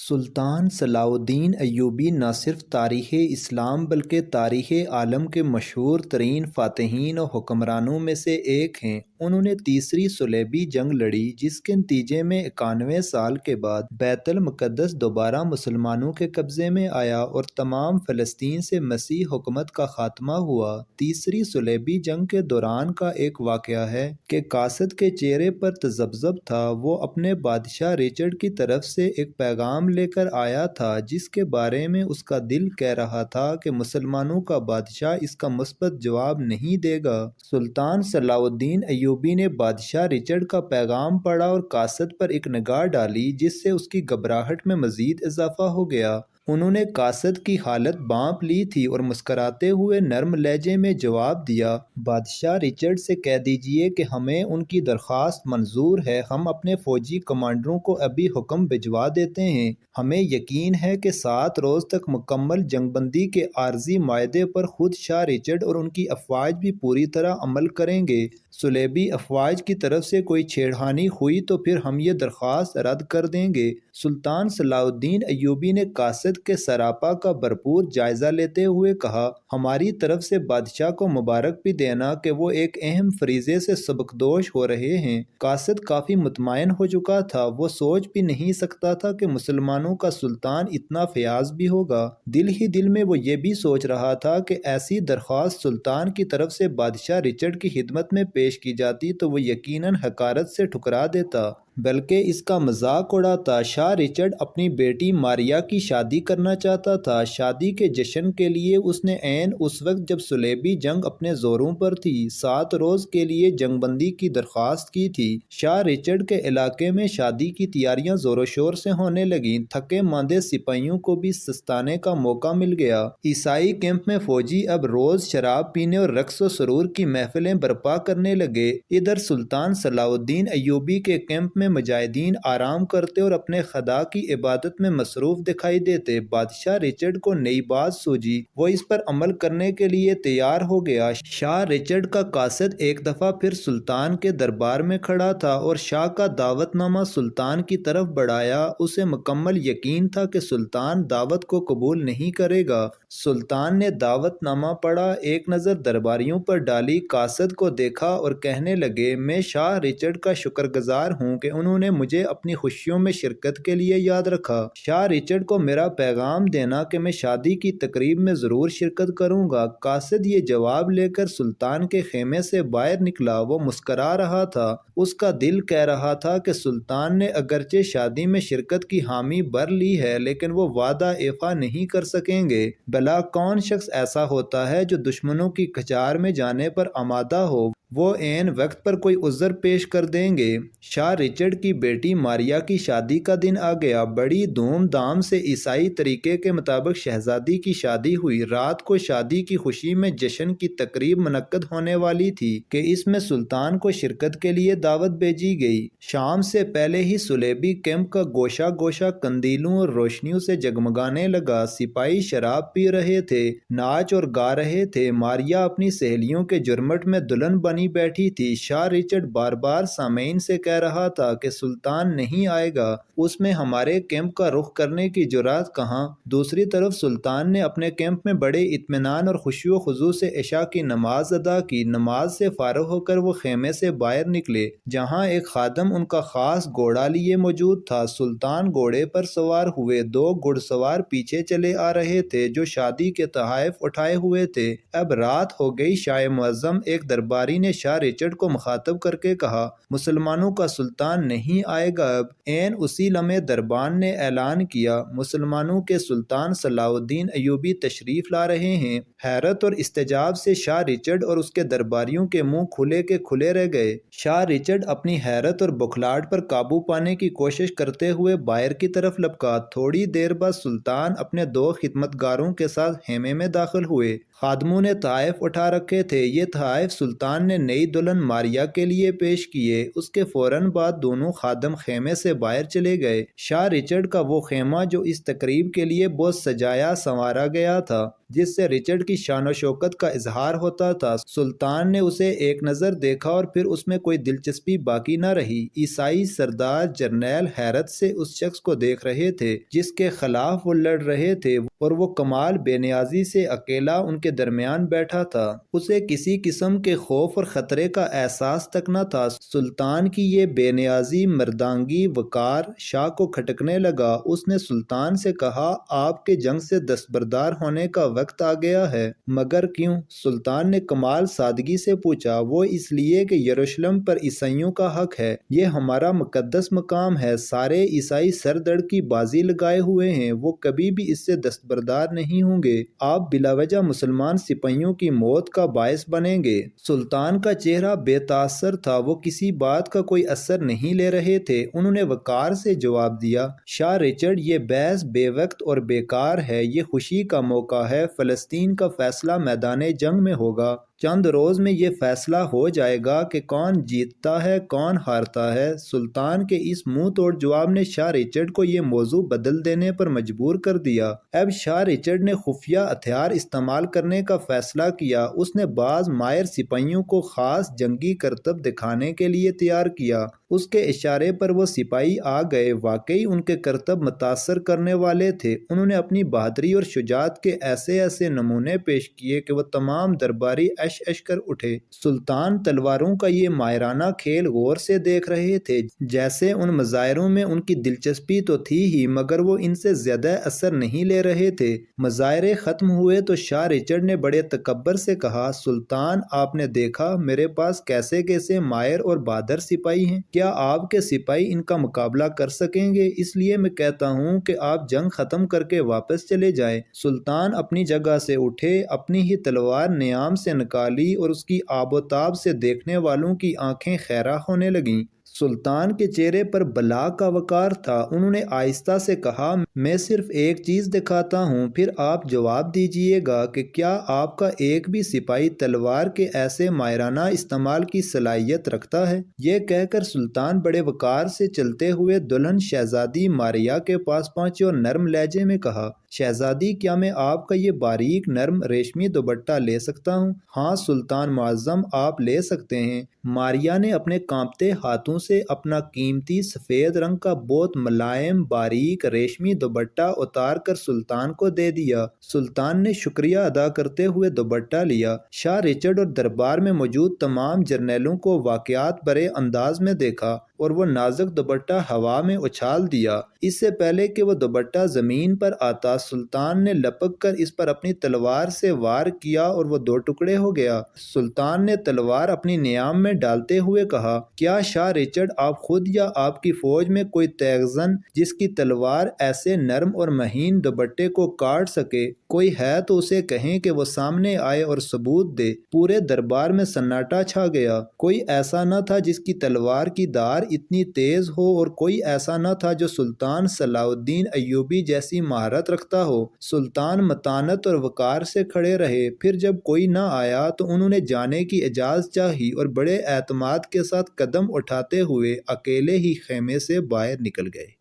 سلطان صلاح الدین ایوبی نہ صرف تاریخ اسلام بلکہ تاریخ عالم کے مشہور ترین فاتحین و حکمرانوں میں سے ایک ہیں۔ انہوں نے تیسری صلیبی جنگ لڑی جس کے نتیجے میں 91 سال کے بعد بیت المقدس دوبارہ مسلمانوں کے قبضے میں آیا اور تمام فلسطین سے مسیحی حکومت کا خاتمہ ہوا۔ تیسری صلیبی جنگ کے دوران کا ایک واقعہ ہے کہ قاصد کے چہرے پر تذبذب تھا۔ وہ اپنے بادشاہ رچرڈ کی طرف سے ایک پیغام لے کر آیا تھا جس کے بارے میں اس کا دل کہہ رہا تھا کہ مسلمانوں کا بادشاہ اس کا مثبت جواب نہیں دے گا۔ سلطان صلاح الدین ایوبی نے بادشاہ رچرڈ کا پیغام پڑھا اور قاصد پر ایک نگاہ ڈالی جس سے اس کی گھبراہٹ میں مزید اضافہ ہو گیا۔ انہوں نے قاصد کی حالت بانپ لی تھی اور مسکراتے ہوئے نرم لہجے میں جواب دیا، بادشاہ رچرڈ سے کہہ دیجئے کہ ہمیں ان کی درخواست منظور ہے۔ ہم اپنے فوجی کمانڈروں کو ابھی حکم بھجوا دیتے ہیں۔ ہمیں یقین ہے کہ 7 روز تک مکمل جنگ بندی کے عارضی معاہدے پر خود شاہ رچرڈ اور ان کی افواج بھی پوری طرح عمل کریں گے۔ صلیبی افواج کی طرف سے کوئی چھیڑخانی ہوئی تو پھر ہم یہ درخواست رد کر دیں گے۔ سلطان صلاح الدین ایوبی نے قاصد کے سراپا کا بھرپور جائزہ لیتے ہوئے کہا، ہماری طرف سے بادشاہ کو مبارک بھی دینا کہ وہ ایک اہم فریضے سے سبکدوش ہو رہے ہیں۔ قاصد کافی مطمئن ہو چکا تھا۔ وہ سوچ بھی نہیں سکتا تھا کہ مسلمانوں کا سلطان اتنا فیاض بھی ہوگا۔ دل ہی دل میں وہ یہ بھی سوچ رہا تھا کہ ایسی درخواست سلطان کی طرف سے بادشاہ رچرڈ کی خدمت میں پیش کی جاتی تو وہ یقیناً حقارت سے ٹھکرا دیتا، بلکہ اس کا مذاق اڑاتا۔ شاہ رچرڈ اپنی بیٹی ماریا کی شادی کرنا چاہتا تھا۔ شادی کے جشن کے لیے اس نے عین اس وقت جب صلیبی جنگ اپنے زوروں پر تھی 7 روز کے لیے جنگ بندی کی درخواست کی تھی۔ شاہ رچرڈ کے علاقے میں شادی کی تیاریاں زور و شور سے ہونے لگیں۔ تھکے ماندے سپاہیوں کو بھی سستانے کا موقع مل گیا۔ عیسائی کیمپ میں فوجی اب روز شراب پینے اور رقص و سرور کی محفلیں برپا کرنے لگے۔ ادھر سلطان صلاح الدین ایوبی کے کیمپ میں مجاہدین آرام کرتے اور اپنے خدا کی عبادت میں مصروف دکھائی دیتے۔ بادشاہ رچرڈ کو نئی بات سوجی۔ وہ اس پر عمل کرنے کے لیے تیار ہو گیا۔ شاہ رچرڈ کا قاصد ایک دفعہ پھر سلطان کے دربار میں کھڑا تھا اور شاہ کا دعوت نامہ سلطان کی طرف بڑھایا۔ اسے مکمل یقین تھا کہ سلطان دعوت کو قبول نہیں کرے گا۔ سلطان نے دعوت نامہ پڑھا، ایک نظر درباریوں پر ڈالی، قاصد کو دیکھا اور کہنے لگے، میں شاہ رچرڈ کا شکر گزار ہوں کہ انہوں نے مجھے اپنی خوشیوں میں شرکت کے لیے یاد رکھا۔ شاہ رچرڈ کو میرا پیغام دینا کہ میں شادی کی تقریب میں ضرور شرکت کروں گا۔ قاصد یہ جواب لے کر سلطان کے خیمے سے باہر نکلا۔ وہ مسکرا رہا تھا۔ اس کا دل کہہ رہا تھا کہ سلطان نے اگرچہ شادی میں شرکت کی حامی بھر لی ہے لیکن وہ وعدہ ایفا نہیں کر سکیں گے۔ بھلا کون شخص ایسا ہوتا ہے جو دشمنوں کی کچار میں جانے پر آمادہ ہو؟ وہ عین وقت پر کوئی عذر پیش کر دیں گے۔ شاہ رچرڈ کی بیٹی ماریا کی شادی کا دن آ گیا۔ بڑی دھوم دھام سے عیسائی طریقے کے مطابق شہزادی کی شادی ہوئی۔ رات کو شادی کی خوشی میں جشن کی تقریب منعقد ہونے والی تھی کہ اس میں سلطان کو شرکت کے لیے دعوت بھیجی گئی۔ شام سے پہلے ہی صلیبی کیمپ کا گوشہ گوشہ قندیلوں اور روشنیوں سے جگمگانے لگا۔ سپاہی شراب پی رہے تھے، ناچ اور گا رہے تھے۔ ماریا اپنی سہیلیوں کے جرمٹ میں دلہن بنی بیٹھی تھی۔ شاہ رچرڈ بار بار سامعین سے کہہ رہا تھا کہ سلطان نہیں آئے گا، اس میں ہمارے کیمپ کا رخ کرنے کی جرات کہاں۔ دوسری طرف سلطان نے اپنے کیمپ میں بڑے اطمینان اور خشوع و خضوع سے عشاء کی نماز ادا کی۔ نماز سے فارغ ہو کر وہ خیمے سے باہر نکلے جہاں ایک خادم ان کا خاص گھوڑا لیے موجود تھا۔ سلطان گھوڑے پر سوار ہوئے، 2 گھڑ سوار پیچھے چلے آ رہے تھے جو شادی کے تحائف اٹھائے ہوئے تھے۔ اب رات ہو گئی۔ شاہ معظم ایک درباری نے شاہ رچرڈ کو مخاطب کر کے کہا، مسلمانوں کا سلطان نہیں آئے گا۔ اب عین اسی لمحے دربان نے اعلان کیا، مسلمانوں کے سلطان صلاح الدین ایوبی تشریف لا رہے ہیں۔ حیرت اور استعجاب سے شاہ رچرڈ اور اس کے درباریوں کے منہ کھلے کے کھلے رہ گئے۔ شاہ رچرڈ اپنی حیرت اور بکھلاہٹ پر قابو پانے کی کوشش کرتے ہوئے باہر کی طرف لپکا۔ تھوڑی دیر بعد سلطان اپنے 2 خدمتگاروں کے ساتھ خیمے میں داخل ہوئے۔ خادموں نے تحائف اٹھا رکھے تھے۔ یہ تحائف سلطان نے نئی دلہن ماریا کے لیے پیش کیے۔ اس کے فوراً بعد دونوں خادم خیمے سے باہر چلے گئے۔ شاہ رچرڈ کا وہ خیمہ جو اس تقریب کے لیے بہت سجایا سنوارا گیا تھا، جس سے رچرڈ کی شان و شوکت کا اظہار ہوتا تھا۔ سلطان نے اسے ایک نظر دیکھا اور پھر اس میں کوئی دلچسپی باقی نہ رہی۔ عیسائی سردار جرنیل حیرت سے اس شخص کو دیکھ رہے تھے جس کے خلاف وہ لڑ رہے تھے، اور وہ کمال بے نیازی سے اکیلا ان کے درمیان بیٹھا تھا۔ اسے کسی قسم کے خوف اور خطرے کا احساس تک نہ تھا۔ سلطان کی یہ بے نیازی، مردانگی، وقار شاہ کو کھٹکنے لگا۔ اس نے سلطان سے کہا، آپ کے جنگ سے دستبردار ہونے کا وقت آ گیا ہے۔ مگر کیوں؟ سلطان نے کمال سادگی سے پوچھا۔ وہ اس لیے کہ یروشلم پر عیسائیوں کا حق ہے، یہ ہمارا مقدس مقام ہے، سارے عیسائی سر دڑ کی بازی لگائے ہوئے ہیں، وہ کبھی بھی اس سے دستبردار نہیں ہوں گے۔ آپ بلا وجہ مسلمان سپاہیوں کی موت کا باعث بنیں گے۔ سلطان کا چہرہ بے تاثر تھا، وہ کسی بات کا کوئی اثر نہیں لے رہے تھے۔ انہوں نے وقار سے جواب دیا، شاہ رچرڈ، یہ بحث بے وقت اور بیکار ہے، یہ خوشی کا موقع ہے، فلسطین کا فیصلہ میدان جنگ میں ہوگا۔ چند روز میں یہ فیصلہ ہو جائے گا کہ کون جیتتا ہے کون ہارتا ہے۔ سلطان کے اس منہ توڑ جواب نے شاہ رچرڈ کو یہ موضوع بدل دینے پر مجبور کر دیا۔ اب شاہ رچرڈ نے خفیہ ہتھیار استعمال کرنے کا فیصلہ کیا۔ اس نے بعض ماہر سپاہیوں کو خاص جنگی کرتب دکھانے کے لیے تیار کیا۔ اس کے اشارے پر وہ سپاہی آ گئے۔ واقعی ان کے کرتب متاثر کرنے والے تھے۔ انہوں نے اپنی بہادری اور شجاعت کے ایسے ایسے نمونے پیش کیے کہ وہ تمام درباری اش کر اٹھے۔ سلطان تلواروں کا یہ ماہرانہ کھیل غور سے دیکھ رہے تھے۔ جیسے ان مظاہروں میں ان کی دلچسپی تو تھی ہی، مگر وہ ان سے زیادہ اثر نہیں لے رہے تھے۔ مظاہرے ختم ہوئے تو شاہ رچرڈ نے بڑے تکبر سے کہا، سلطان، آپ نے دیکھا میرے پاس کیسے کیسے ماہر اور بہادر سپاہی ہیں، کیا آپ کے سپاہی ان کا مقابلہ کر سکیں گے؟ اس لیے میں کہتا ہوں کہ آپ جنگ ختم کر کے واپس چلے جائیں۔ سلطان اپنی جگہ سے اٹھے، اپنی ہی تلوار نیام سے نکالی اور اس کی آب و تاب سے دیکھنے والوں کی آنکھیں خیرہ ہونے لگیں۔ سلطان کے چہرے پر بلا کا وقار تھا۔ انہوں نے آہستہ سے کہا، میں صرف ایک چیز دکھاتا ہوں، پھر آپ جواب دیجئے گا کہ کیا آپ کا ایک بھی سپاہی تلوار کے ایسے ماہرانہ استعمال کی صلاحیت رکھتا ہے؟ یہ کہہ کر سلطان بڑے وقار سے چلتے ہوئے دلہن شہزادی ماریہ کے پاس پہنچے اور نرم لہجے میں کہا، شہزادی، کیا میں آپ کا یہ باریک نرم ریشمی دوپٹہ لے سکتا ہوں؟ ہاں سلطان معظم، آپ لے سکتے ہیں۔ ماریہ نے اپنے کانپتے ہاتھوں سے اپنا قیمتی سفید رنگ کا بہت ملائم باریک ریشمی دوپٹہ اتار کر سلطان کو دے دیا۔ سلطان نے شکریہ ادا کرتے ہوئے دوپٹہ لیا۔ شاہ رچرڈ اور دربار میں موجود تمام جرنیلوں کو واقعات برے انداز میں دیکھا اور وہ نازک دوپٹہ ہوا میں اچھال دیا۔ اس سے پہلے کہ وہ دوپٹہ زمین پر آتا، سلطان نے لپک کر اس پر اپنی تلوار سے وار کیا اور وہ دو ٹکڑے ہو گیا۔ سلطان نے تلوار اپنی نیام میں ڈالتے ہوئے کہا، کیا شاہ رچرڈ، آپ خود یا آپ کی فوج میں کوئی تیغزن جس کی تلوار ایسے نرم اور مہین دوپٹے کو کاٹ سکے، کوئی ہے تو اسے کہیں کہ وہ سامنے آئے اور ثبوت دے۔ پورے دربار میں سناٹا چھا گیا۔ کوئی ایسا نہ تھا جس کی تلوار کی دھار اتنی تیز ہو، اور کوئی ایسا نہ تھا جو سلطان صلاح الدین ایوبی جیسی مہارت رکھتا ہو۔ سلطان متانت اور وقار سے کھڑے رہے۔ پھر جب کوئی نہ آیا تو انہوں نے جانے کی اجازت چاہی اور بڑے اعتماد کے ساتھ قدم اٹھاتے ہوئے اکیلے ہی خیمے سے باہر نکل گئے۔